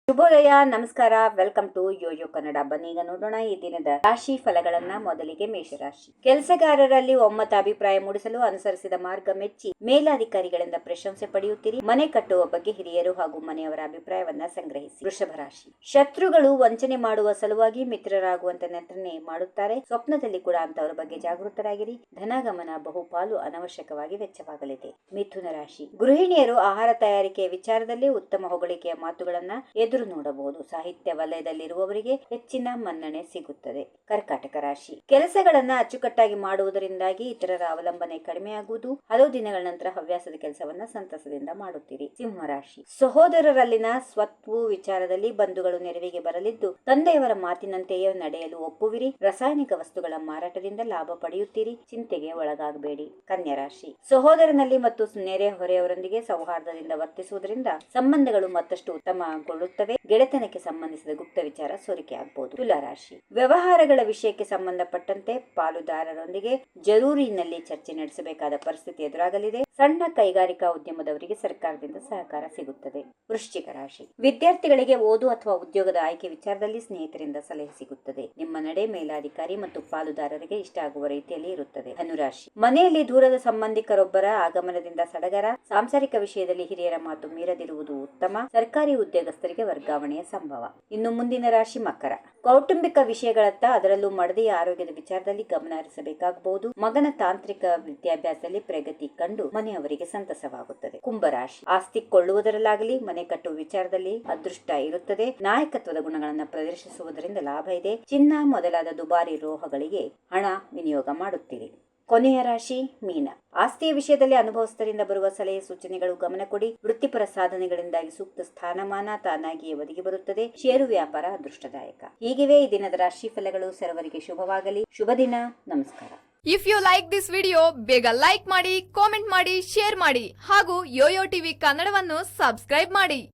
ಶುಭೋದಯ, ನಮಸ್ಕಾರ, welcome to Yoyo Kannada. ಬನ್ನೀಗ ನೋಡೋಣ ಈ ದಿನದ ರಾಶಿ ಫಲಗಳನ್ನ. ಮೊದಲಿಗೆ ಮೇಷರಾಶಿ. ಕೆಲಸಗಾರರಲ್ಲಿ ಒಮ್ಮತ ಅಭಿಪ್ರಾಯ ಮೂಡಿಸಲು ಅನುಸರಿಸಿದ ಮಾರ್ಗ ಮೆಚ್ಚಿ ಮೇಲಾಧಿಕಾರಿಗಳಿಂದ ಪ್ರಶಂಸೆ ಪಡೆಯುತ್ತೀರಿ. ಮನೆ ಕಟ್ಟುವ ಬಗ್ಗೆ ಹಿರಿಯರು ಹಾಗೂ ಮನೆಯವರ ಅಭಿಪ್ರಾಯವನ್ನ ಸಂಗ್ರಹಿಸಿ. ವೃಷಭ ರಾಶಿ. ಶತ್ರುಗಳು ವಂಚನೆ ಮಾಡುವ ಸಲುವಾಗಿ ಮಿತ್ರರಾಗುವಂತೆ ನಟನೆ ಮಾಡುತ್ತಾರೆ. ಸ್ವಪ್ನದಲ್ಲಿ ಕೂಡ ಅಂತವರ ಬಗ್ಗೆ ಜಾಗೃತರಾಗಿರಿ. ಧನಗಮನ ಬಹುಪಾಲು ಅನವಶ್ಯಕವಾಗಿ ವೆಚ್ಚವಾಗಲಿದೆ. ಮಿಥುನ ರಾಶಿ. ಗೃಹಿಣಿಯರು ಆಹಾರ ತಯಾರಿಕೆಯ ವಿಚಾರದಲ್ಲಿ ಉತ್ತಮ ಹೊಗಳಿಕೆಯ ಮಾತುಗಳನ್ನ ಎದುರು ನೋಡಬಹುದು. ಸಾಹಿತ್ಯ ವಲಯದಲ್ಲಿರುವವರಿಗೆ ಹೆಚ್ಚಿನ ಮನ್ನಣೆ ಸಿಗುತ್ತದೆ. ಕರ್ಕಾಟಕ ರಾಶಿ. ಕೆಲಸಗಳನ್ನ ಅಚ್ಚುಕಟ್ಟಾಗಿ ಮಾಡುವುದರಿಂದಾಗಿ ಇತರರ ಅವಲಂಬನೆ ಕಡಿಮೆಯಾಗುವುದು. ಹಲವು ದಿನಗಳ ನಂತರ ಹವ್ಯಾಸದ ಕೆಲಸವನ್ನ ಸಂತಸದಿಂದ ಮಾಡುತ್ತೀರಿ. ಸಿಂಹ ರಾಶಿ. ಸಹೋದರರಲ್ಲಿನ ಸ್ವತ್ತು ವಿಚಾರದಲ್ಲಿ ಬಂಧುಗಳು ನೆರವಿಗೆ ಬರಲಿದ್ದು ತಂದೆಯವರ ಮಾತಿನಂತೆಯೇ ನಡೆಯಲು ಒಪ್ಪುವಿರಿ. ರಾಸಾಯನಿಕ ವಸ್ತುಗಳ ಮಾರಾಟದಿಂದ ಲಾಭ ಪಡೆಯುತ್ತೀರಿ. ಚಿಂತೆಗೆ ಒಳಗಾಗಬೇಡಿ. ಕನ್ಯಾ ರಾಶಿ. ಸಹೋದರನಲ್ಲಿ ಮತ್ತು ನೆರೆ ಹೊರೆಯವರೊಂದಿಗೆ ಸೌಹಾರ್ದದಿಂದ ವರ್ತಿಸುವುದರಿಂದ ಸಂಬಂಧಗಳು ಮತ್ತಷ್ಟು ಉತ್ತಮಗೊಳ್ಳುತ್ತವೆ. ಗೆಳೆತನಕ್ಕೆ ಸಂಬಂಧಿಸಿದ ಗುಪ್ತ ವಿಚಾರ ಸೋರಿಕೆ ಆಗಬಹುದು. ತುಲಾ ರಾಶಿ. ವ್ಯವಹಾರಗಳ ವಿಷಯಕ್ಕೆ ಸಂಬಂಧಪಟ್ಟಂತೆ ಪಾಲುದಾರರೊಂದಿಗೆ ಜರೂರಿನಲ್ಲಿ ಚರ್ಚೆ ನಡೆಸಬೇಕಾದ ಪರಿಸ್ಥಿತಿ ಎದುರಾಗಲಿದೆ. ಸಣ್ಣ ಕೈಗಾರಿಕಾ ಉದ್ಯಮದವರಿಗೆ ಸರ್ಕಾರದಿಂದ ಸಹಕಾರ ಸಿಗುತ್ತದೆ. ವೃಶ್ಚಿಕ ರಾಶಿ. ವಿದ್ಯಾರ್ಥಿಗಳಿಗೆ ಓದು ಅಥವಾ ಉದ್ಯೋಗದ ಆಯ್ಕೆ ವಿಚಾರದಲ್ಲಿ ಸ್ನೇಹಿತರಿಂದ ಸಲಹೆ ಸಿಗುತ್ತದೆ. ನಿಮ್ಮ ನಡೆ ಮೇಲಾಧಿಕಾರಿ ಮತ್ತು ಪಾಲುದಾರರಿಗೆ ಇಷ್ಟ ಆಗುವ ರೀತಿಯಲ್ಲಿ ಇರುತ್ತದೆ. ಧನುರಾಶಿ. ಮನೆಯಲ್ಲಿ ದೂರದ ಸಂಬಂಧಿಕರೊಬ್ಬರ ಆಗಮನದಿಂದ ಸಡಗರ. ಸಾಂಸಾರಿಕ ವಿಷಯದಲ್ಲಿ ಹಿರಿಯರ ಮಾತು ಮೀರದಿರುವುದು ಉತ್ತಮ. ಸರ್ಕಾರಿ ಉದ್ಯೋಗಸ್ಥರಿಗೆ ವರ್ಗಾವಣೆಯ ಸಂಭವ. ಇನ್ನು ಮುಂದಿನ ರಾಶಿ ಮಕರ. ಕೌಟುಂಬಿಕ ವಿಷಯಗಳತ್ತ, ಅದರಲ್ಲೂ ಮಡದಿಯ ಆರೋಗ್ಯದ ವಿಚಾರದಲ್ಲಿ ಗಮನ ಹರಿಸಬೇಕಾಗಬಹುದು. ಮಗನ ತಾಂತ್ರಿಕ ವಿದ್ಯಾಭ್ಯಾಸದಲ್ಲಿ ಪ್ರಗತಿ ಕಂಡು ಮನೆಯವರಿಗೆ ಸಂತಸವಾಗುತ್ತದೆ. ಕುಂಭರಾಶಿ. ಆಸ್ತಿ ಕೊಳ್ಳುವುದರಲ್ಲಾಗಲಿ ಮನೆ ಕಟ್ಟುವ ವಿಚಾರದಲ್ಲಿ ಅದೃಷ್ಟ ಇರುತ್ತದೆ. ನಾಯಕತ್ವದ ಗುಣಗಳನ್ನು ಪ್ರದರ್ಶಿಸುವುದರಿಂದ ಲಾಭ ಇದೆ. ಚಿನ್ನ ಮೊದಲಾದ ದುಬಾರಿ ರೋಹಗಳಿಗೆ ಹಣ ವಿನಿಯೋಗ ಮಾಡುತ್ತೀರಿ. ಕೊನೆಯ ರಾಶಿ ಮೀನ. ಆಸ್ತಿಯ ವಿಷಯದಲ್ಲಿ ಅನುಭವಸ್ಥರಿಂದ ಬರುವ ಸಲಹೆ ಸೂಚನೆಗಳು ಗಮನ ಕೊಡಿ. ವೃತ್ತಿಪರ ಸಾಧನೆಗಳಿಂದಾಗಿ ಸೂಕ್ತ ಸ್ಥಾನಮಾನ ತಾನಾಗಿಯೇ ಒದಗಿ ಬರುತ್ತದೆ. ಷೇರು ವ್ಯಾಪಾರ ಅದೃಷ್ಟದಾಯಕ. ಹೀಗಿವೆ ಈ ದಿನದ ರಾಶಿ ಫಲಗಳು. ಸರ್ವರಿಗೆ ಶುಭವಾಗಲಿ. ಶುಭ ದಿನ. ನಮಸ್ಕಾರ. If you like this video, ಬೇಗ ಲೈಕ್ ಮಾಡಿ, ಕಾಮೆಂಟ್ ಮಾಡಿ, ಶೇರ್ ಮಾಡಿ ಹಾಗೂ ಯೋಯೋ ಟಿವಿ ಕನ್ನಡವನ್ನು ಸಬ್ಸ್ಕ್ರೈಬ್ ಮಾಡಿ.